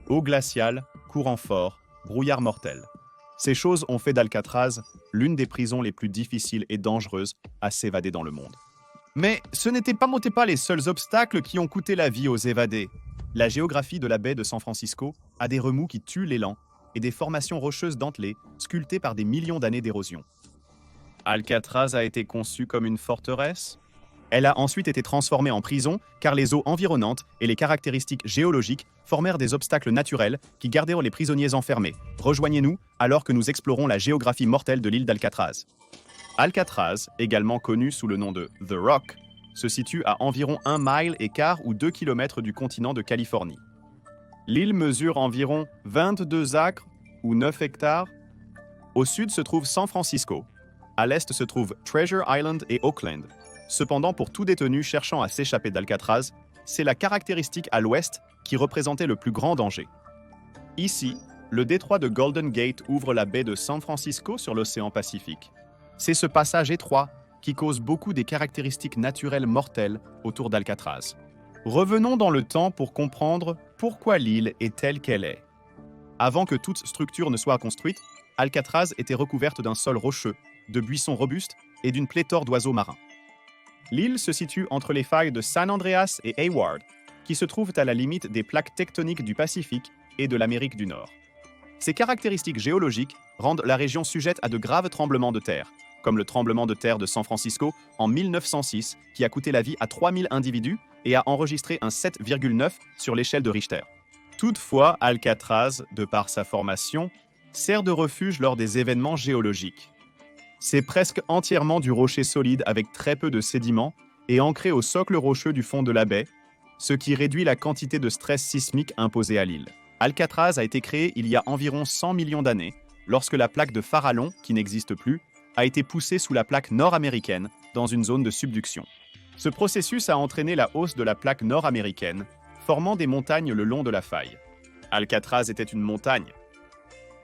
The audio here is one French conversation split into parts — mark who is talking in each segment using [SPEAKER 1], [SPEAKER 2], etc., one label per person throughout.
[SPEAKER 1] Eau glaciale, courant fort, brouillard mortel. Ces choses ont fait d'Alcatraz l'une des prisons les plus difficiles et dangereuses à s'évader dans le monde. Mais ce n'étaient pas les seuls obstacles qui ont coûté la vie aux évadés. La géographie de la baie de San Francisco a des remous qui tuent l'élan et des formations rocheuses dentelées sculptées par des millions d'années d'érosion. Alcatraz a été conçue comme une forteresse. Elle a ensuite été transformée en prison car les eaux environnantes et les caractéristiques géologiques formèrent des obstacles naturels qui gardèrent les prisonniers enfermés. Rejoignez-nous alors que nous explorons la géographie mortelle de l'île d'Alcatraz. Alcatraz, également connu sous le nom de The Rock, se situe à environ 1,25 mile ou 2 km du continent de Californie. L'île mesure environ 22 acres ou 9 hectares. Au sud se trouve San Francisco. À l'est se trouvent Treasure Island et Oakland. Cependant, pour tout détenu cherchant à s'échapper d'Alcatraz, c'est la caractéristique à l'ouest qui représentait le plus grand danger. Ici, le détroit de Golden Gate ouvre la baie de San Francisco sur l'océan Pacifique. C'est ce passage étroit qui cause beaucoup des caractéristiques naturelles mortelles autour d'Alcatraz. Revenons dans le temps pour comprendre pourquoi l'île est telle qu'elle est. Avant que toute structure ne soit construite, Alcatraz était recouverte d'un sol rocheux, de buissons robustes et d'une pléthore d'oiseaux marins. L'île se situe entre les failles de San Andreas et Hayward, qui se trouvent à la limite des plaques tectoniques du Pacifique et de l'Amérique du Nord. Ces caractéristiques géologiques rendent la région sujette à de graves tremblements de terre, comme le tremblement de terre de San Francisco en 1906, qui a coûté la vie à 3000 individus et a enregistré un 7,9 sur l'échelle de Richter. Toutefois, Alcatraz, de par sa formation, sert de refuge lors des événements géologiques. C'est presque entièrement du rocher solide avec très peu de sédiments et ancré au socle rocheux du fond de la baie, ce qui réduit la quantité de stress sismique imposée à l'île. Alcatraz a été créé il y a environ 100 millions d'années, lorsque la plaque de Farallon, qui n'existe plus, a été poussée sous la plaque nord-américaine dans une zone de subduction. Ce processus a entraîné la hausse de la plaque nord-américaine, formant des montagnes le long de la faille. Alcatraz était une montagne.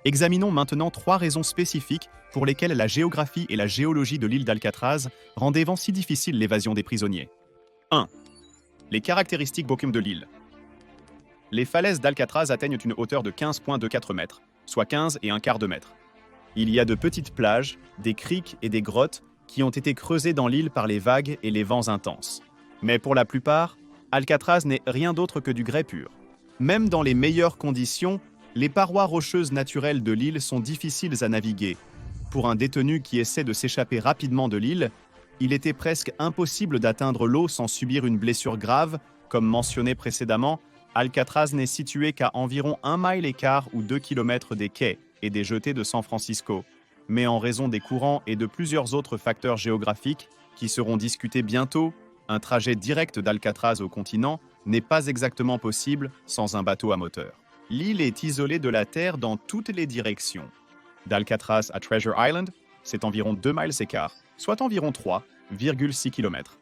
[SPEAKER 1] Examinons maintenant 3 raisons spécifiques pour lesquelles la géographie et la géologie de l'île d'Alcatraz rendaient si difficile l'évasion des prisonniers. 1. Les caractéristiques baumes de l'île. Les falaises d'Alcatraz atteignent une hauteur de 15,24 mètres, soit 15,25 de mètre. Il y a de petites plages, des criques et des grottes qui ont été creusées dans l'île par les vagues et les vents intenses. Mais pour la plupart, Alcatraz n'est rien d'autre que du grès pur. Même dans les meilleures conditions, les parois rocheuses naturelles de l'île sont difficiles à naviguer. Pour un détenu qui essaie de s'échapper rapidement de l'île, il était presque impossible d'atteindre l'eau sans subir une blessure grave. Comme mentionné précédemment, Alcatraz n'est situé qu'à environ 1,25 miles ou 2 km des quais et des jetées de San Francisco. Mais en raison des courants et de plusieurs autres facteurs géographiques qui seront discutés bientôt, un trajet direct d'Alcatraz au continent n'est pas exactement possible sans un bateau à moteur. L'île est isolée de la Terre dans toutes les directions. D'Alcatraz à Treasure Island, c'est environ 2 miles et quart, soit environ 3,6 km.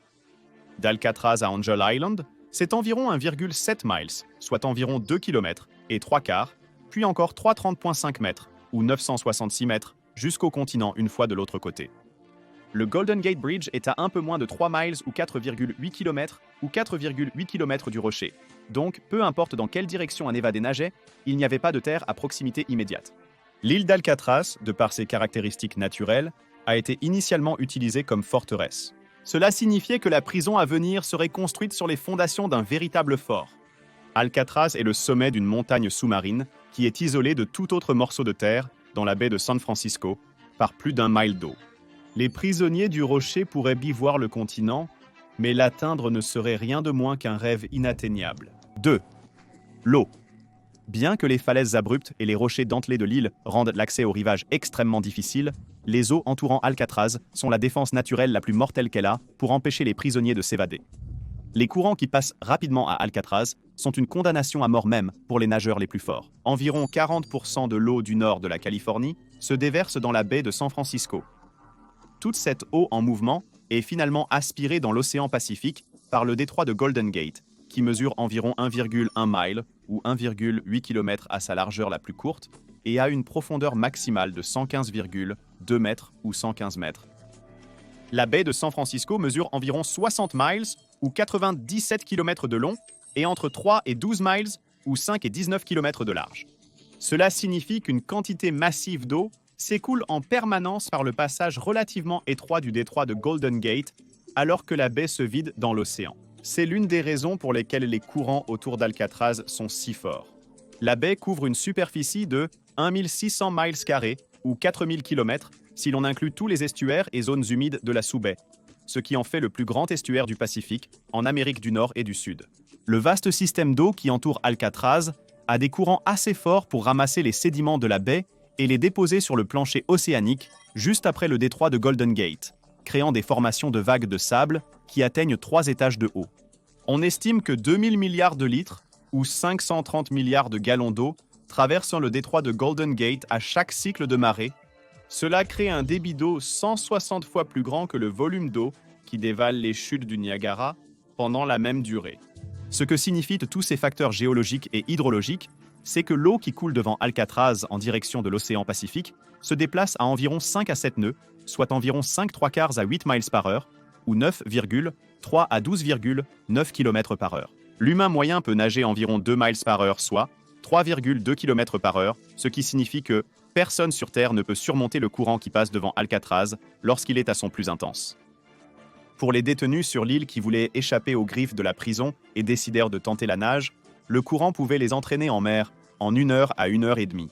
[SPEAKER 1] D'Alcatraz à Angel Island, c'est environ 1,7 miles, soit environ 2 km et 3 quarts, puis encore 330,5 mètres, ou 966 mètres, jusqu'au continent une fois de l'autre côté. Le Golden Gate Bridge est à un peu moins de 3 miles ou 4,8 km ou 4,8 km du rocher. Donc, peu importe dans quelle direction un évadé nageait, il n'y avait pas de terre à proximité immédiate. L'île d'Alcatraz, de par ses caractéristiques naturelles, a été initialement utilisée comme forteresse. Cela signifiait que la prison à venir serait construite sur les fondations d'un véritable fort. Alcatraz est le sommet d'une montagne sous-marine qui est isolée de tout autre morceau de terre dans la baie de San Francisco par plus d'1 mile d'eau. Les prisonniers du rocher pourraient bivoir le continent, mais l'atteindre ne serait rien de moins qu'un rêve inatteignable. 2. L'eau. Bien que les falaises abruptes et les rochers dentelés de l'île rendent l'accès au rivage extrêmement difficile, les eaux entourant Alcatraz sont la défense naturelle la plus mortelle qu'elle a pour empêcher les prisonniers de s'évader. Les courants qui passent rapidement à Alcatraz sont une condamnation à mort même pour les nageurs les plus forts. Environ 40% de l'eau du nord de la Californie se déverse dans la baie de San Francisco. Toute cette eau en mouvement est finalement aspirée dans l'océan Pacifique par le détroit de Golden Gate, qui mesure environ 1,1 mile ou 1,8 km à sa largeur la plus courte et a une profondeur maximale de 115,2 mètres ou 115 mètres. La baie de San Francisco mesure environ 60 miles ou 97 km de long et entre 3 et 12 miles ou 5 et 19 km de large. Cela signifie qu'une quantité massive d'eau s'écoule en permanence par le passage relativement étroit du détroit de Golden Gate, alors que la baie se vide dans l'océan. C'est l'une des raisons pour lesquelles les courants autour d'Alcatraz sont si forts. La baie couvre une superficie de 1600 miles carrés ou 4000 km si l'on inclut tous les estuaires et zones humides de la sous-baie, ce qui en fait le plus grand estuaire du Pacifique, en Amérique du Nord et du Sud. Le vaste système d'eau qui entoure Alcatraz a des courants assez forts pour ramasser les sédiments de la baie et les déposer sur le plancher océanique juste après le détroit de Golden Gate, créant des formations de vagues de sable qui atteignent 3 étages de haut. On estime que 2000 milliards de litres, ou 530 milliards de gallons d'eau, traversent le détroit de Golden Gate à chaque cycle de marée. Cela crée un débit d'eau 160 fois plus grand que le volume d'eau qui dévale les chutes du Niagara pendant la même durée. Ce que signifient tous ces facteurs géologiques et hydrologiques, c'est que l'eau qui coule devant Alcatraz en direction de l'océan Pacifique se déplace à environ 5 à 7 nœuds, soit environ 5/3 à 8 miles par heure, ou 9,3 à 12,9 km par heure. L'humain moyen peut nager environ 2 miles par heure, soit 3,2 km par heure, ce qui signifie que personne sur Terre ne peut surmonter le courant qui passe devant Alcatraz lorsqu'il est à son plus intense. Pour les détenus sur l'île qui voulaient échapper aux griffes de la prison et décidèrent de tenter la nage, le courant pouvait les entraîner en mer en 1 heure à 1 heure et demie.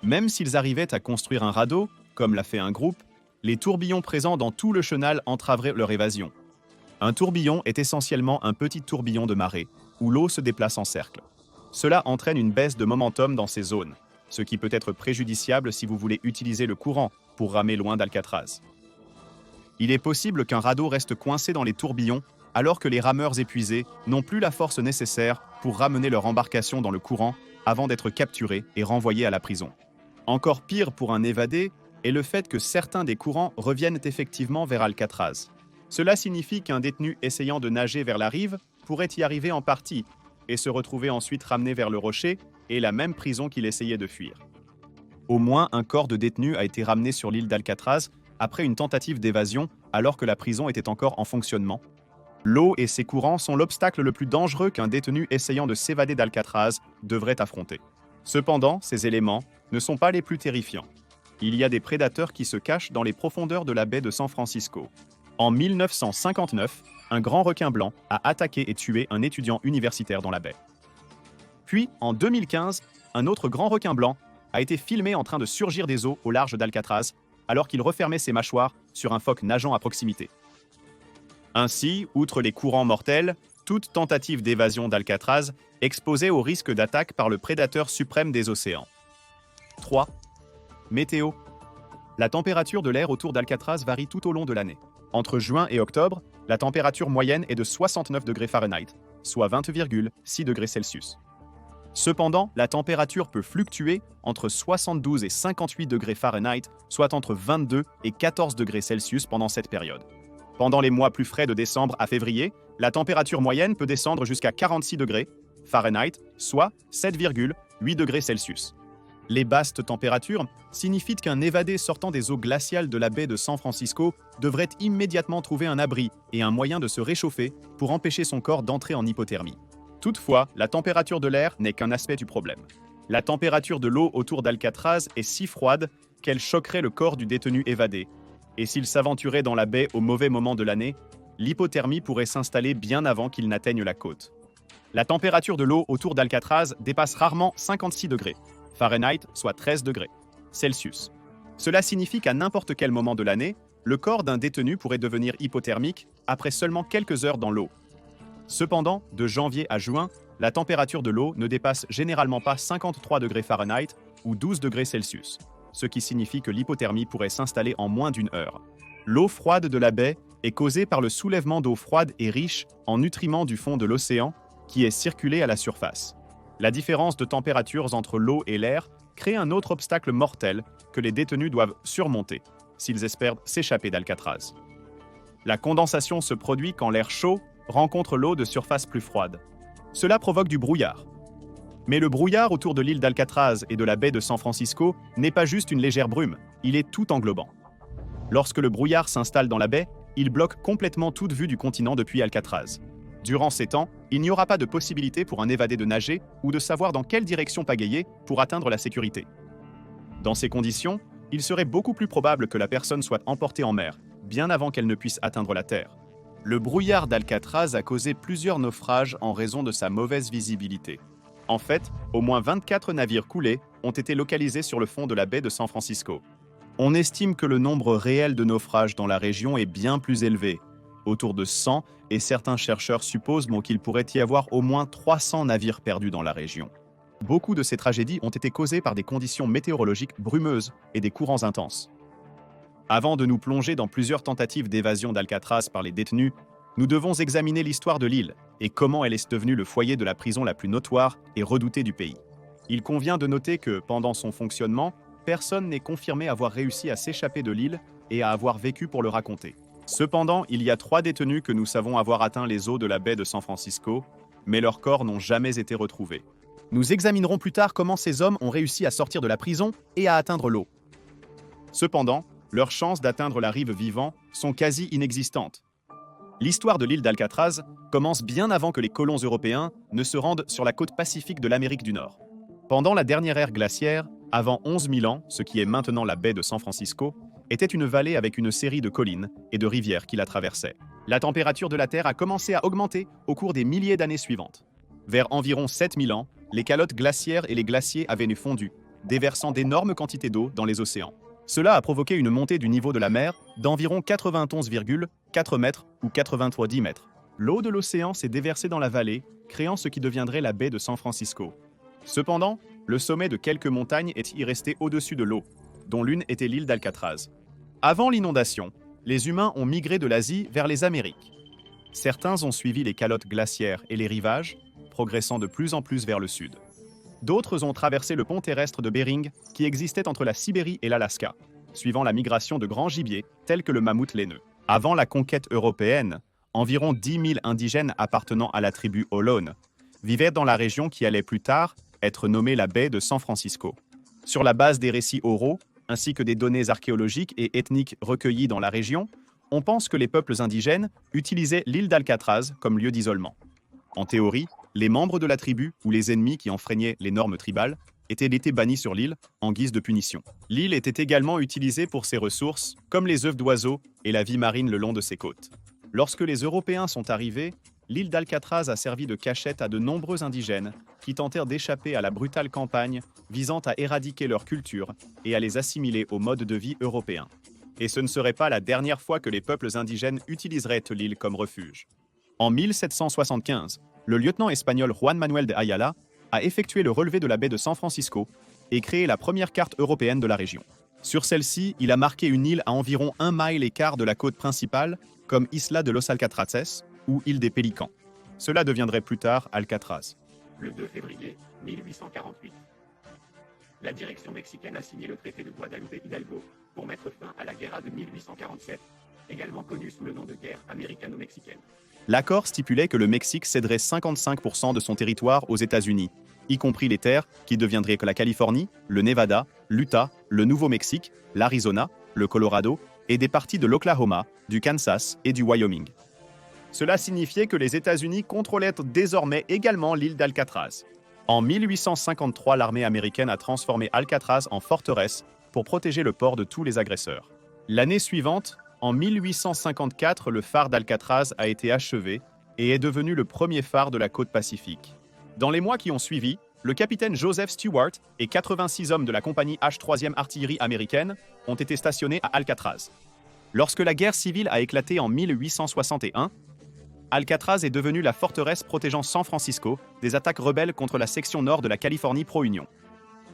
[SPEAKER 1] Même s'ils arrivaient à construire un radeau, comme l'a fait un groupe, les tourbillons présents dans tout le chenal entraveraient leur évasion. Un tourbillon est essentiellement un petit tourbillon de marée, où l'eau se déplace en cercle. Cela entraîne une baisse de momentum dans ces zones, ce qui peut être préjudiciable si vous voulez utiliser le courant pour ramer loin d'Alcatraz. Il est possible qu'un radeau reste coincé dans les tourbillons alors que les rameurs épuisés n'ont plus la force nécessaire pour ramener leur embarcation dans le courant avant d'être capturés et renvoyés à la prison. Encore pire pour un évadé est le fait que certains des courants reviennent effectivement vers Alcatraz. Cela signifie qu'un détenu essayant de nager vers la rive pourrait y arriver en partie et se retrouver ensuite ramené vers le rocher et la même prison qu'il essayait de fuir. Au moins un corps de détenu a été ramené sur l'île d'Alcatraz après une tentative d'évasion alors que la prison était encore en fonctionnement. L'eau et ses courants sont l'obstacle le plus dangereux qu'un détenu essayant de s'évader d'Alcatraz devrait affronter. Cependant, ces éléments ne sont pas les plus terrifiants. Il y a des prédateurs qui se cachent dans les profondeurs de la baie de San Francisco. En 1959, un grand requin blanc a attaqué et tué un étudiant universitaire dans la baie. Puis, en 2015, un autre grand requin blanc a été filmé en train de surgir des eaux au large d'Alcatraz alors qu'il refermait ses mâchoires sur un phoque nageant à proximité. Ainsi, outre les courants mortels, toute tentative d'évasion d'Alcatraz exposait au risque d'attaque par le prédateur suprême des océans. 3. Météo. La température de l'air autour d'Alcatraz varie tout au long de l'année. Entre juin et octobre, la température moyenne est de 69 degrés Fahrenheit, soit 20,6 degrés Celsius. Cependant, la température peut fluctuer entre 72 et 58 degrés Fahrenheit, soit entre 22 et 14 degrés Celsius pendant cette période. Pendant les mois plus frais de décembre à février, la température moyenne peut descendre jusqu'à 46 degrés Fahrenheit, soit 7,8 degrés Celsius. Les basses températures signifient qu'un évadé sortant des eaux glaciales de la baie de San Francisco devrait immédiatement trouver un abri et un moyen de se réchauffer pour empêcher son corps d'entrer en hypothermie. Toutefois, la température de l'air n'est qu'un aspect du problème. La température de l'eau autour d'Alcatraz est si froide qu'elle choquerait le corps du détenu évadé. Et s'il s'aventurait dans la baie au mauvais moment de l'année, l'hypothermie pourrait s'installer bien avant qu'il n'atteigne la côte. La température de l'eau autour d'Alcatraz dépasse rarement 56 degrés Fahrenheit, soit 13 degrés Celsius. Cela signifie qu'à n'importe quel moment de l'année, le corps d'un détenu pourrait devenir hypothermique après seulement quelques heures dans l'eau. Cependant, de janvier à juin, la température de l'eau ne dépasse généralement pas 53 degrés Fahrenheit ou 12 degrés Celsius, ce qui signifie que l'hypothermie pourrait s'installer en moins d'1 heure. L'eau froide de la baie est causée par le soulèvement d'eau froide et riche en nutriments du fond de l'océan qui est circulé à la surface. La différence de températures entre l'eau et l'air crée un autre obstacle mortel que les détenus doivent surmonter s'ils espèrent s'échapper d'Alcatraz. La condensation se produit quand l'air chaud rencontre l'eau de surface plus froide. Cela provoque du brouillard. Mais le brouillard autour de l'île d'Alcatraz et de la baie de San Francisco n'est pas juste une légère brume, il est tout englobant. Lorsque le brouillard s'installe dans la baie, il bloque complètement toute vue du continent depuis Alcatraz. Durant ces temps, Il n'y aura pas de possibilité pour un évadé de nager ou de savoir dans quelle direction pagayer pour atteindre la sécurité. Dans ces conditions, il serait beaucoup plus probable que la personne soit emportée en mer, bien avant qu'elle ne puisse atteindre la terre. Le brouillard d'Alcatraz a causé plusieurs naufrages en raison de sa mauvaise visibilité. En fait, au moins 24 navires coulés ont été localisés sur le fond de la baie de San Francisco. On estime que le nombre réel de naufrages dans la région est bien plus élevé, autour de 100, et certains chercheurs supposent qu'il pourrait y avoir au moins 300 navires perdus dans la région. Beaucoup de ces tragédies ont été causées par des conditions météorologiques brumeuses et des courants intenses. Avant de nous plonger dans plusieurs tentatives d'évasion d'Alcatraz par les détenus, nous devons examiner l'histoire de l'île et comment elle est devenue le foyer de la prison la plus notoire et redoutée du pays. Il convient de noter que, pendant son fonctionnement, personne n'est confirmé avoir réussi à s'échapper de l'île et à avoir vécu pour le raconter. Cependant, il y a 3 détenus que nous savons avoir atteint les eaux de la baie de San Francisco, mais leurs corps n'ont jamais été retrouvés. Nous examinerons plus tard comment ces hommes ont réussi à sortir de la prison et à atteindre l'eau. Cependant, leurs chances d'atteindre la rive vivants sont quasi inexistantes. L'histoire de l'île d'Alcatraz commence bien avant que les colons européens ne se rendent sur la côte pacifique de l'Amérique du Nord. Pendant la dernière ère glaciaire, avant 11 000 ans, ce qui est maintenant la baie de San Francisco, était une vallée avec une série de collines et de rivières qui la traversaient. La température de la Terre a commencé à augmenter au cours des milliers d'années suivantes. Vers environ 7 000 ans, les calottes glaciaires et les glaciers avaient fondu, déversant d'énormes quantités d'eau dans les océans. Cela a provoqué une montée du niveau de la mer d'environ 91,4 mètres ou 90 mètres. L'eau de l'océan s'est déversée dans la vallée, créant ce qui deviendrait la baie de San Francisco. Cependant, le sommet de quelques montagnes est y resté au-dessus de l'eau, dont l'une était l'île d'Alcatraz. Avant l'inondation, les humains ont migré de l'Asie vers les Amériques. Certains ont suivi les calottes glaciaires et les rivages, progressant de plus en plus vers le sud. D'autres ont traversé le pont terrestre de Bering qui existait entre la Sibérie et l'Alaska, suivant la migration de grands gibiers tels que le mammouth laineux. Avant la conquête européenne, environ 10 000 indigènes appartenant à la tribu Ohlone vivaient dans la région qui allait plus tard être nommée la baie de San Francisco. Sur la base des récits oraux, ainsi que des données archéologiques et ethniques recueillies dans la région, on pense que les peuples indigènes utilisaient l'île d'Alcatraz comme lieu d'isolement. En théorie, les membres de la tribu ou les ennemis qui enfreignaient les normes tribales étaient bannis sur l'île en guise de punition. L'île était également utilisée pour ses ressources, comme les œufs d'oiseaux et la vie marine le long de ses côtes. Lorsque les Européens sont arrivés, l'île d'Alcatraz a servi de cachette à de nombreux indigènes qui tentèrent d'échapper à la brutale campagne visant à éradiquer leur culture et à les assimiler au mode de vie européen. Et ce ne serait pas la dernière fois que les peuples indigènes utiliseraient l'île comme refuge. En 1775, le lieutenant espagnol Juan Manuel de Ayala a effectué le relevé de la baie de San Francisco et créé la première carte européenne de la région. Sur celle-ci, il a marqué une île à environ 1 mile et quart de la côte principale, comme Isla de los Alcatraces ou île des Pélicans. Cela deviendrait plus tard Alcatraz.
[SPEAKER 2] Le 2 février 1848. La direction mexicaine a signé le traité de Guadalupe Hidalgo pour mettre fin à la guerra de 1847, également connue sous le nom de guerre américano-mexicaine.
[SPEAKER 1] L'accord stipulait que le Mexique céderait 55% de son territoire aux États-Unis, y compris les terres qui deviendraient que la Californie, le Nevada, l'Utah, le Nouveau-Mexique, l'Arizona, le Colorado et des parties de l'Oklahoma, du Kansas et du Wyoming. Cela signifiait que les États-Unis contrôlaient désormais également l'île d'Alcatraz. En 1853, l'armée américaine a transformé Alcatraz en forteresse pour protéger le port de tous les agresseurs. L'année suivante, en 1854, le phare d'Alcatraz a été achevé et est devenu le premier phare de la côte pacifique. Dans les mois qui ont suivi, le capitaine Joseph Stewart et 86 hommes de la compagnie H3e artillerie américaine ont été stationnés à Alcatraz. Lorsque la guerre civile a éclaté en 1861, Alcatraz est devenue la forteresse protégeant San Francisco des attaques rebelles contre la section nord de la Californie pro-Union.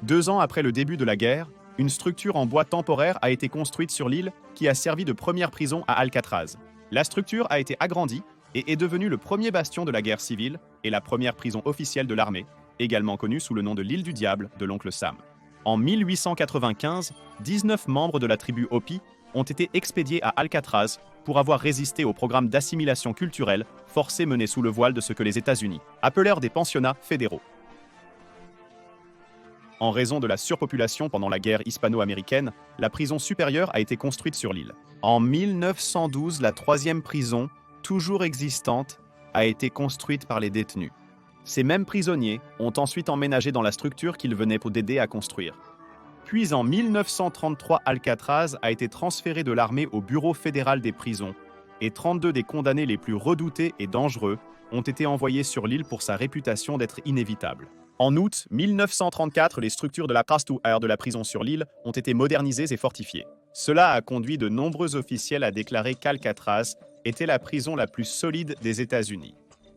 [SPEAKER 1] 2 ans après le début de la guerre, une structure en bois temporaire a été construite sur l'île qui a servi de première prison à Alcatraz. La structure a été agrandie et est devenue le premier bastion de la guerre civile et la première prison officielle de l'armée, également connue sous le nom de l'île du Diable de l'oncle Sam. En 1895, 19 membres de la tribu Hopi ont été expédiés à Alcatraz pour avoir résisté au programme d'assimilation culturelle forcé mené sous le voile de ce que les États-Unis appelèrent des pensionnats fédéraux. En raison de la surpopulation pendant la guerre hispano-américaine, la prison supérieure a été construite sur l'île. En 1912, la 3e prison, toujours existante, a été construite par les détenus. Ces mêmes prisonniers ont ensuite emménagé dans la structure qu'ils venaient pour d'aider à construire. Puis en 1933, Alcatraz a été transféré de l'armée au Bureau fédéral des prisons et 32 des condamnés les plus redoutés et dangereux ont été envoyés sur l'île pour sa réputation d'être inévitable. En août 1934, les structures de la Air de la prison sur l'île ont été modernisées et fortifiées. Cela a conduit de nombreux officiels à déclarer qu'Alcatraz était la prison la plus solide des États-Unis.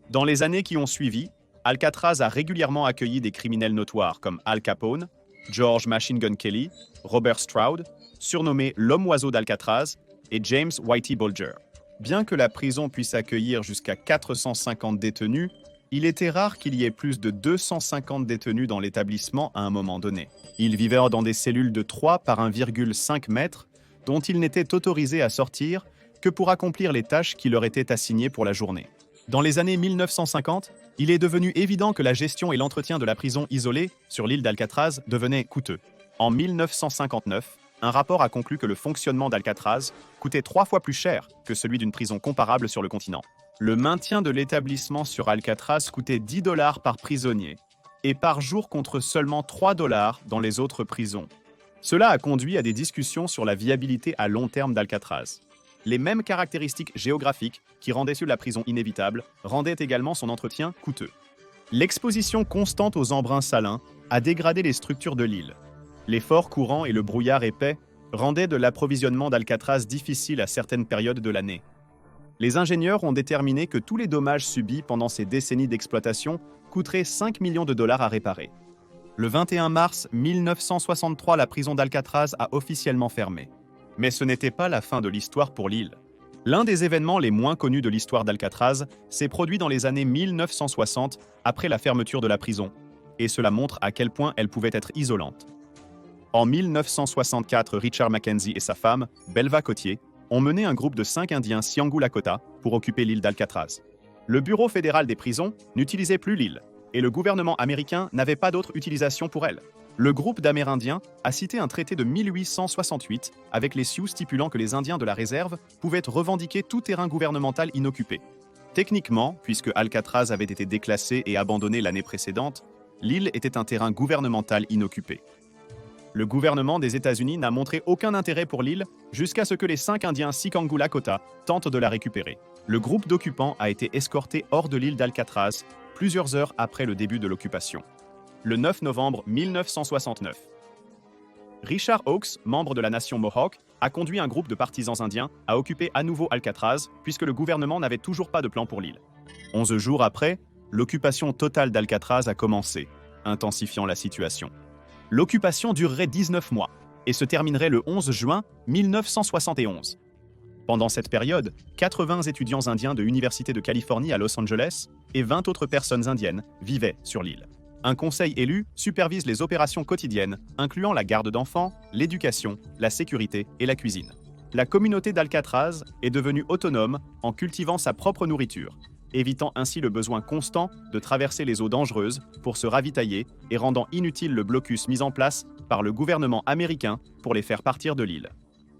[SPEAKER 1] Dans les années qui ont suivi, Alcatraz a régulièrement accueilli des criminels notoires comme Al Capone, George Machine Gun Kelly, Robert Stroud, surnommé l'homme-oiseau d'Alcatraz, et James Whitey Bulger. Bien que la prison puisse accueillir jusqu'à 450 détenus, il était rare qu'il y ait plus de 250 détenus dans l'établissement à un moment donné. Ils vivaient dans des cellules de 3 par 1,5 mètres, dont ils n'étaient autorisés à sortir que pour accomplir les tâches qui leur étaient assignées pour la journée. Dans les années 1950, il est devenu évident que la gestion et l'entretien de la prison isolée sur l'île d'Alcatraz devenaient coûteux. En 1959, un rapport a conclu que le fonctionnement d'Alcatraz coûtait 3 fois plus cher que celui d'une prison comparable sur le continent. Le maintien de l'établissement sur Alcatraz coûtait 10 $ par prisonnier, et par jour contre seulement 3 $ dans les autres prisons. Cela a conduit à des discussions sur la viabilité à long terme d'Alcatraz. Les mêmes caractéristiques géographiques qui rendaient la prison inévitable rendaient également son entretien coûteux. L'exposition constante aux embruns salins a dégradé les structures de l'île. Les forts courants et le brouillard épais rendaient de l'approvisionnement d'Alcatraz difficile à certaines périodes de l'année. Les ingénieurs ont déterminé que tous les dommages subis pendant ces décennies d'exploitation coûteraient 5 millions de $ à réparer. Le 21 mars 1963, la prison d'Alcatraz a officiellement fermé. Mais ce n'était pas la fin de l'histoire pour l'île. L'un des événements les moins connus de l'histoire d'Alcatraz s'est produit dans les années 1960, après la fermeture de la prison, et cela montre à quel point elle pouvait être isolante. En 1964, Richard Mackenzie et sa femme, Belva Cotier, ont mené un groupe de 5 Indiens Siangou Lakota pour occuper l'île d'Alcatraz. Le Bureau fédéral des prisons n'utilisait plus l'île, et le gouvernement américain n'avait pas d'autre utilisation pour elle. Le groupe d'Amérindiens a cité un traité de 1868 avec les Sioux stipulant que les Indiens de la réserve pouvaient revendiquer tout terrain gouvernemental inoccupé. Techniquement, puisque Alcatraz avait été déclassé et abandonné l'année précédente, l'île était un terrain gouvernemental inoccupé. Le gouvernement des États-Unis n'a montré aucun intérêt pour l'île jusqu'à ce que les 5 Indiens Sicangu Lakota tentent de la récupérer. Le groupe d'occupants a été escorté hors de l'île d'Alcatraz plusieurs heures après le début de l'occupation. Le 9 novembre 1969. Richard Oakes, membre de la nation Mohawk, a conduit un groupe de partisans indiens à occuper à nouveau Alcatraz puisque le gouvernement n'avait toujours pas de plan pour l'île. 11 jours après, l'occupation totale d'Alcatraz a commencé, intensifiant la situation. L'occupation durerait 19 mois et se terminerait le 11 juin 1971. Pendant cette période, 80 étudiants indiens de l'Université de Californie à Los Angeles et 20 autres personnes indiennes vivaient sur l'île. Un conseil élu supervise les opérations quotidiennes, incluant la garde d'enfants, l'éducation, la sécurité et la cuisine. La communauté d'Alcatraz est devenue autonome en cultivant sa propre nourriture, évitant ainsi le besoin constant de traverser les eaux dangereuses pour se ravitailler et rendant inutile le blocus mis en place par le gouvernement américain pour les faire partir de l'île.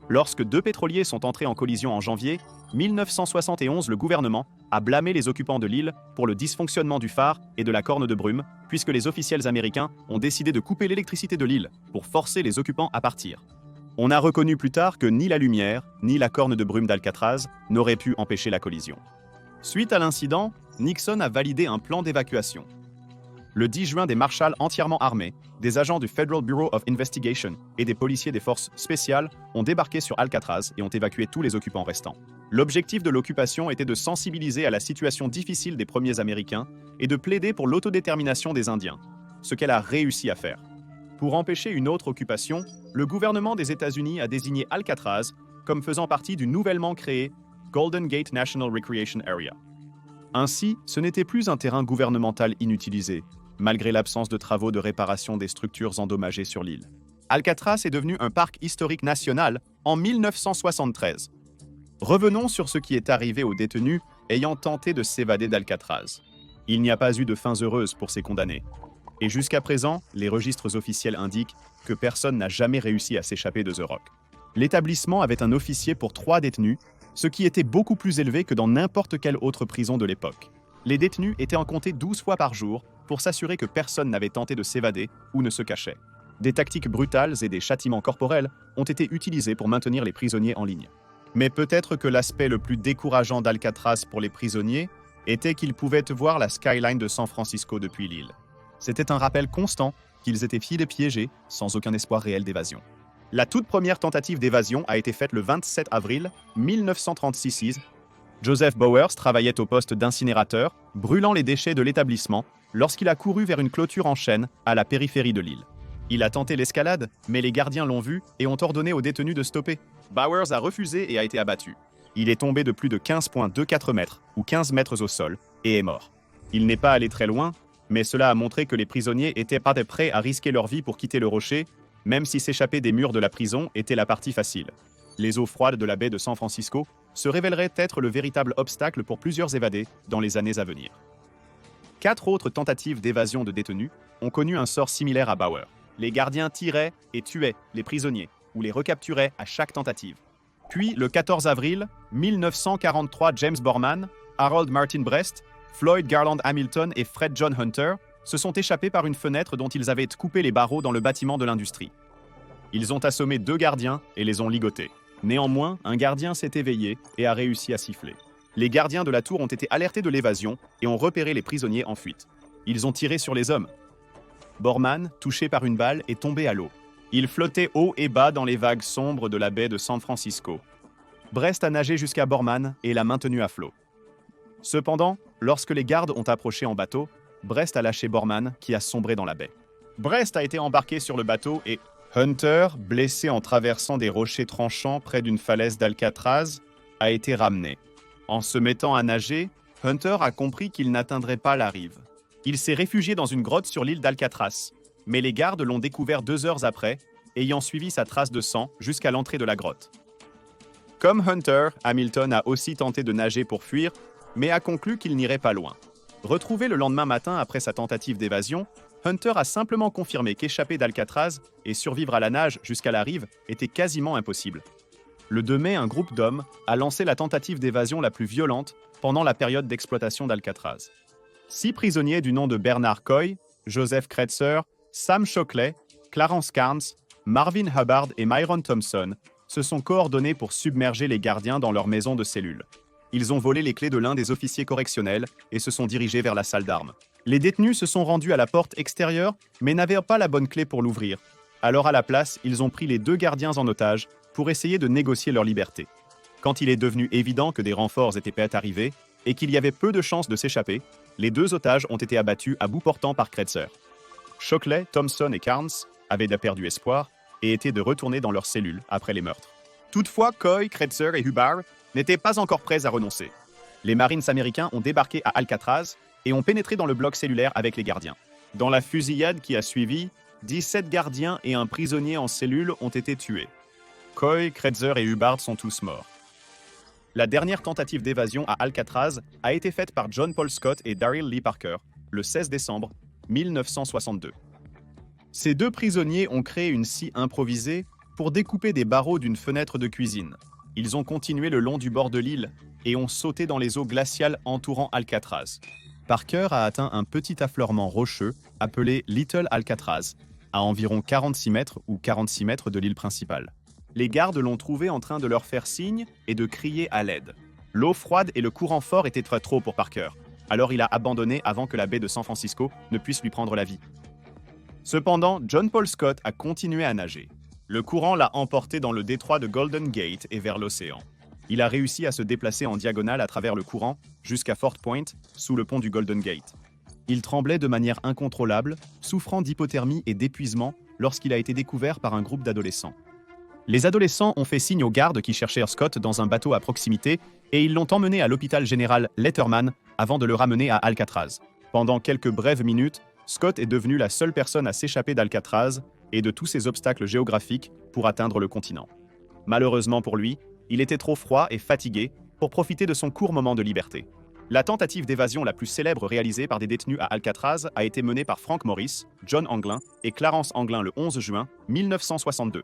[SPEAKER 1] Lorsque 2 pétroliers sont entrés en collision en janvier 1971, le gouvernement a blâmé les occupants de l'île pour le dysfonctionnement du phare et de la corne de brume, puisque les officiels américains ont décidé de couper l'électricité de l'île pour forcer les occupants à partir. On a reconnu plus tard que ni la lumière, ni la corne de brume d'Alcatraz n'auraient pu empêcher la collision. Suite à l'incident, Nixon a validé un plan d'évacuation. Le 10 juin, des marshals entièrement armés, des agents du Federal Bureau of Investigation et des policiers des forces spéciales ont débarqué sur Alcatraz et ont évacué tous les occupants restants. L'objectif de l'occupation était de sensibiliser à la situation difficile des premiers Américains et de plaider pour l'autodétermination des Indiens, ce qu'elle a réussi à faire. Pour empêcher une autre occupation, le gouvernement des États-Unis a désigné Alcatraz comme faisant partie du nouvellement créé Golden Gate National Recreation Area. Ainsi, ce n'était plus un terrain gouvernemental inutilisé, malgré l'absence de travaux de réparation des structures endommagées sur l'île. Alcatraz est devenu un parc historique national en 1973. Revenons sur ce qui est arrivé aux détenus ayant tenté de s'évader d'Alcatraz. Il n'y a pas eu de fins heureuses pour ces condamnés. Et jusqu'à présent, les registres officiels indiquent que personne n'a jamais réussi à s'échapper de The Rock. L'établissement avait un officier pour 3 détenus, ce qui était beaucoup plus élevé que dans n'importe quelle autre prison de l'époque. Les détenus étaient en compter 12 fois par jour pour s'assurer que personne n'avait tenté de s'évader ou ne se cachait. Des tactiques brutales et des châtiments corporels ont été utilisés pour maintenir les prisonniers en ligne. Mais peut-être que l'aspect le plus décourageant d'Alcatraz pour les prisonniers était qu'ils pouvaient voir la skyline de San Francisco depuis l'île. C'était un rappel constant qu'ils étaient filés piégés sans aucun espoir réel d'évasion. La toute première tentative d'évasion a été faite le 27 avril 1936. Joseph Bowers travaillait au poste d'incinérateur, brûlant les déchets de l'établissement, lorsqu'il a couru vers une clôture en chêne à la périphérie de l'île. Il a tenté l'escalade, mais les gardiens l'ont vu et ont ordonné aux détenus de stopper. Bowers a refusé et a été abattu. Il est tombé de plus de 15,24 mètres, ou 15 mètres au sol, et est mort. Il n'est pas allé très loin, mais cela a montré que les prisonniers étaient pas prêts à risquer leur vie pour quitter le rocher, même si s'échapper des murs de la prison était la partie facile. Les eaux froides de la baie de San Francisco se révéleraient être le véritable obstacle pour plusieurs évadés dans les années à venir. 4 autres tentatives d'évasion de détenus ont connu un sort similaire à Bauer. Les gardiens tiraient et tuaient les prisonniers ou les recapturaient à chaque tentative. Puis, le 14 avril 1943, James Borman, Harold Martin Brest, Floyd Garland Hamilton et Fred John Hunter se sont échappés par une fenêtre dont ils avaient coupé les barreaux dans le bâtiment de l'industrie. Ils ont assommé 2 gardiens et les ont ligotés. Néanmoins, un gardien s'est éveillé et a réussi à siffler. Les gardiens de la tour ont été alertés de l'évasion et ont repéré les prisonniers en fuite. Ils ont tiré sur les hommes. Borman, touché par une balle, est tombé à l'eau. Il flottait haut et bas dans les vagues sombres de la baie de San Francisco. Brest a nagé jusqu'à Borman et l'a maintenu à flot. Cependant, lorsque les gardes ont approché en bateau, Brest a lâché Borman qui a sombré dans la baie. Brest a été embarqué sur le bateau et Hunter, blessé en traversant des rochers tranchants près d'une falaise d'Alcatraz, a été ramené. En se mettant à nager, Hunter a compris qu'il n'atteindrait pas la rive. Il s'est réfugié dans une grotte sur l'île d'Alcatraz, mais les gardes l'ont découvert 2 heures après, ayant suivi sa trace de sang jusqu'à l'entrée de la grotte. Comme Hunter, Hamilton a aussi tenté de nager pour fuir, mais a conclu qu'il n'irait pas loin. Retrouvé le lendemain matin après sa tentative d'évasion, Hunter a simplement confirmé qu'échapper d'Alcatraz et survivre à la nage jusqu'à la rive était quasiment impossible. Le 2 mai, un groupe d'hommes a lancé la tentative d'évasion la plus violente pendant la période d'exploitation d'Alcatraz. 6 prisonniers du nom de Bernard Coy, Joseph Kretzer, Sam Shockley, Clarence Carnes, Marvin Hubbard et Myron Thompson se sont coordonnés pour submerger les gardiens dans leur maison de cellule. Ils ont volé les clés de l'un des officiers correctionnels et se sont dirigés vers la salle d'armes. Les détenus se sont rendus à la porte extérieure, mais n'avaient pas la bonne clé pour l'ouvrir. Alors à la place, ils ont pris les 2 gardiens en otage pour essayer de négocier leur liberté. Quand il est devenu évident que des renforts étaient prêts à arriver et qu'il y avait peu de chances de s'échapper, les 2 otages ont été abattus à bout portant par Kretzer. Shockley, Thompson et Carnes avaient perdu espoir et étaient de retourner dans leurs cellules après les meurtres. Toutefois, Coy, Kretzer et Hubbard n'étaient pas encore prêts à renoncer. Les Marines américains ont débarqué à Alcatraz et ont pénétré dans le bloc cellulaire avec les gardiens. Dans la fusillade qui a suivi, 17 gardiens et un prisonnier en cellule ont été tués. Coy, Kretzer et Hubbard sont tous morts. La dernière tentative d'évasion à Alcatraz a été faite par John Paul Scott et Daryl Lee Parker le 16 décembre 1962. Ces 2 prisonniers ont créé une scie improvisée pour découper des barreaux d'une fenêtre de cuisine. Ils ont continué le long du bord de l'île et ont sauté dans les eaux glaciales entourant Alcatraz. Parker a atteint un petit affleurement rocheux appelé Little Alcatraz, à environ 46 mètres ou 46 mètres de l'île principale. Les gardes l'ont trouvé en train de leur faire signe et de crier à l'aide. L'eau froide et le courant fort étaient très trop pour Parker, alors il a abandonné avant que la baie de San Francisco ne puisse lui prendre la vie. Cependant, John Paul Scott a continué à nager. Le courant l'a emporté dans le détroit de Golden Gate et vers l'océan. Il a réussi à se déplacer en diagonale à travers le courant jusqu'à Fort Point, sous le pont du Golden Gate. Il tremblait de manière incontrôlable, souffrant d'hypothermie et d'épuisement lorsqu'il a été découvert par un groupe d'adolescents. Les adolescents ont fait signe aux gardes qui cherchèrent Scott dans un bateau à proximité et ils l'ont emmené à l'hôpital général Letterman avant de le ramener à Alcatraz. Pendant quelques brèves minutes, Scott est devenu la seule personne à s'échapper d'Alcatraz et de tous ses obstacles géographiques pour atteindre le continent. Malheureusement pour lui, il était trop froid et fatigué pour profiter de son court moment de liberté. La tentative d'évasion la plus célèbre réalisée par des détenus à Alcatraz a été menée par Frank Morris, John Anglin et Clarence Anglin le 11 juin 1962.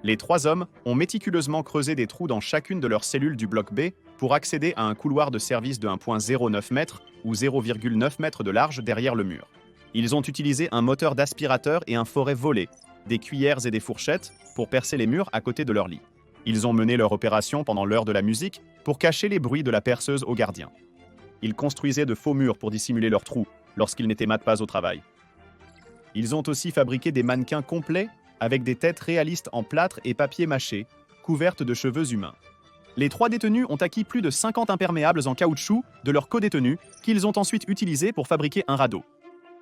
[SPEAKER 1] Les 3 hommes ont méticuleusement creusé des trous dans chacune de leurs cellules du bloc B pour accéder à un couloir de service de 1,09 m ou 0,9 m de large derrière le mur. Ils ont utilisé un moteur d'aspirateur et un forêt volé, des cuillères et des fourchettes pour percer les murs à côté de leur lit. Ils ont mené leur opération pendant l'heure de la musique pour cacher les bruits de la perceuse aux gardiens. Ils construisaient de faux murs pour dissimuler leurs trous lorsqu'ils n'étaient pas au travail. Ils ont aussi fabriqué des mannequins complets avec des têtes réalistes en plâtre et papier mâché, couvertes de cheveux humains. Les 3 détenus ont acquis plus de 50 imperméables en caoutchouc de leurs co-détenus qu'ils ont ensuite utilisés pour fabriquer un radeau.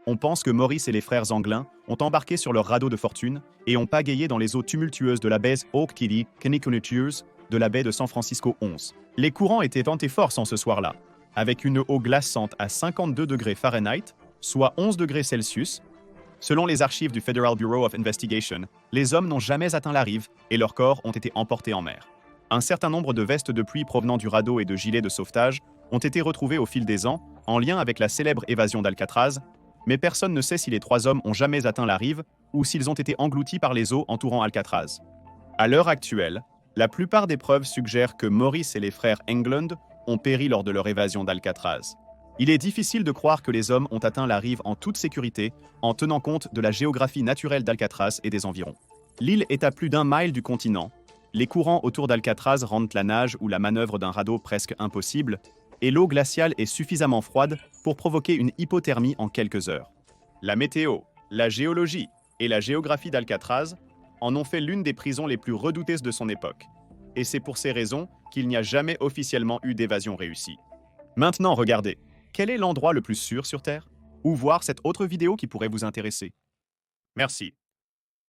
[SPEAKER 1] On pense que Maurice et les frères Anglin ont embarqué sur leur radeau de fortune et ont pagayé dans les eaux tumultueuses de la baie Oak Kitty Caniculatures de la baie de San Francisco 11. Les courants étaient ventés fort ce soir-là, avec une eau glaçante à 52 degrés Fahrenheit, soit 11 degrés Celsius. Selon les archives du Federal Bureau of Investigation, les hommes n'ont jamais atteint la rive et leurs corps ont été emportés en mer. Un certain nombre de vestes de pluie provenant du radeau et de gilets de sauvetage ont été retrouvés au fil des ans, en lien avec la célèbre évasion d'Alcatraz, mais personne ne sait si les 3 hommes ont jamais atteint la rive ou s'ils ont été engloutis par les eaux entourant Alcatraz. À l'heure actuelle, la plupart des preuves suggèrent que Maurice et les frères Englund ont péri lors de leur évasion d'Alcatraz. Il est difficile de croire que les hommes ont atteint la rive en toute sécurité en tenant compte de la géographie naturelle d'Alcatraz et des environs. L'île est à plus d'1 mile du continent. Les courants autour d'Alcatraz rendent la nage ou la manœuvre d'un radeau presque impossible, et l'eau glaciale est suffisamment froide pour provoquer une hypothermie en quelques heures. La météo, la géologie et la géographie d'Alcatraz en ont fait l'une des prisons les plus redoutées de son époque. Et c'est pour ces raisons qu'il n'y a jamais officiellement eu d'évasion réussie. Maintenant, regardez. Quel est l'endroit le plus sûr sur Terre? Ou voir cette autre vidéo qui pourrait vous intéresser? Merci.